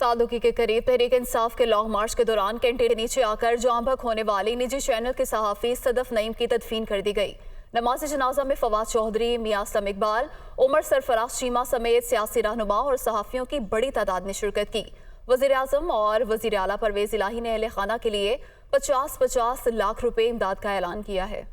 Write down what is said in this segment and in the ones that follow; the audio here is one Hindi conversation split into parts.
सादुकी के करीब तहरीक इंसाफ के लॉन्ग मार्च के दौरान कैंटीन के नीचे आकर जान बहक होने वाली निजी चैनल के सहाफ़ी सदफ नईम की तदफीन कर दी गई। नमाज जनाजा में फवाद चौधरी, मियां असलम इकबाल, उमर सरफराज चीमा समेत सियासी रहनुमा और सहाफ़ियों की बड़ी तादाद ने शिरकत की। वज़ीर आज़म और वज़ीर आला परवेज़ इलाही ने अहले खाना के लिए 50-50 लाख रुपए इमदाद का ऐलान किया है।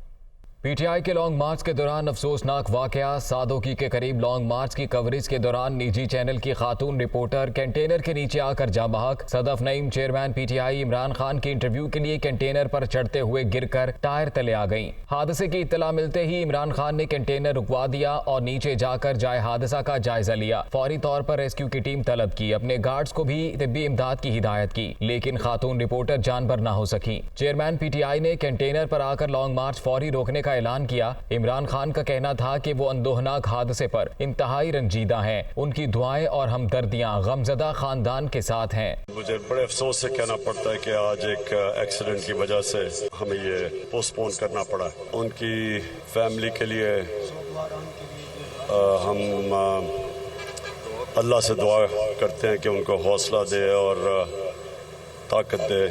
पीटीआई के लॉन्ग मार्च के दौरान अफसोसनाक वाकया। सादोकी के करीब लॉन्ग मार्च की कवरेज के दौरान निजी चैनल की खातून रिपोर्टर कंटेनर के नीचे आकर जाँ बहक। सदफ नईम चेयरमैन पीटीआई इमरान खान के इंटरव्यू के लिए कंटेनर पर चढ़ते हुए गिरकर टायर तले आ गईं। हादसे की इत्तला मिलते ही इमरान खान ने कंटेनर रुकवा दिया और नीचे जाकर जाए हादसा का जायजा लिया। फौरी तौर पर रेस्क्यू की टीम तलब की, अपने गार्ड्स को भी तिब्बी इमदाद की हिदायत की, लेकिन खातून रिपोर्टर जानबर न हो सकी। चेयरमैन पीटीआई ने कंटेनर पर आकर लॉन्ग मार्च फौरी रोकने का ऐलान किया। इमरान खान का कहना था कि वो अंदोहनाक हादसे पर इंतहाई रंजीदा हैं। उनकी दुआएं और हमदर्दियां गमजदा खानदान के साथ हैं। मुझे बड़े अफसोस से कहना पड़ता है कि आज एक एक्सीडेंट की वजह से हमें ये पोस्टपोन करना पड़ा। उनकी फैमिली के लिए हम अल्लाह से दुआ करते हैं कि उनको हौसला दे और ताकत दे।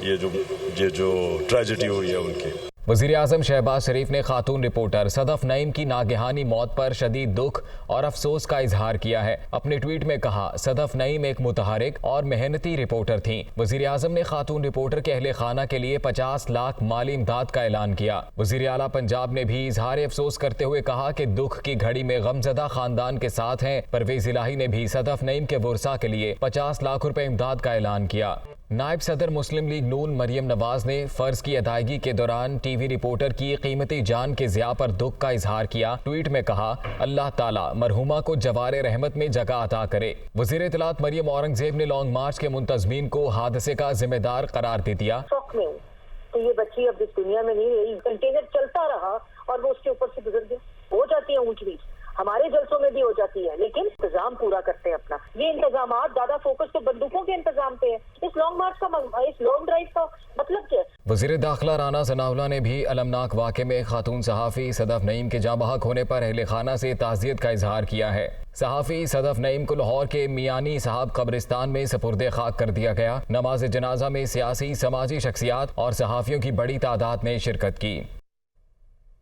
ये जो ट्रेजेडी हुई है उनकी। वज़ीर आज़म शहबाज शरीफ ने खातून रिपोर्टर सदफ नईम की नागहानी मौत पर शदीद दुख और अफसोस का इजहार किया है। अपने ट्वीट में कहा, सदफ नईम एक मुतहरिक और मेहनती रिपोर्टर थीं। वज़ीर आज़म ने खातून रिपोर्टर के अहले खाना के लिए 50 लाख माली इमदाद का ऐलान किया। वज़ीर आला पंजाब ने भी इजहार अफसोस करते हुए कहा कि दुख की घड़ी में गमजदा खानदान के साथ हैं। परवेज़ इलाही ने भी सदफ नईम के वर्सा के लिए 50 लाख रुपए इमदाद का ऐलान किया। नायब सदर मुस्लिम लीग नून मरियम नवाज ने फर्ज की अदायगी के दौरान टीवी रिपोर्टर की कीमती जान के ज़िया पर दुख का इजहार किया। ट्वीट में कहा, अल्लाह ताला मरहुमा को जवारे रहमत में जगह अता करे। वज़ीर इत्तलात मरियम औरंगजेब ने लॉन्ग मार्च के मुंतज़मीन को हादसे का जिम्मेदार करार दे दिया। तो ये बच्ची अब इस दुनिया में नहीं रही। कंटेनर चलता रहा और वो उसके ऊपर से गुजर गया। हो जाती है ऊंच नीच, हमारे जलसों में भी हो जाती है, लेकिन इंतजाम पूरा करते हैं अपना। ये इंतजाम ज्यादा फोकस तो बंदूकों के इंतजाम पे है। इस लॉन्ग मार्च का, इस लॉन्ग ड्राइव का मतलब क्या है? वज़ीर दाखिला राना सनाउल्लाह ने भी अलमनाक वाक़े में खातून सहाफ़ी सदफ नईम के जाँ बहक होने पर अहले खाना से ताज़ियत का इजहार किया है। सहाफ़ी सदफ नईम को लाहौर के मियानी साहब कब्रिस्तान में सपुर्दे खाक कर दिया गया। नमाज जनाजा में सियासी समाजी शख्सियात और सहाफ़ियों की बड़ी तादाद ने शिरकत की।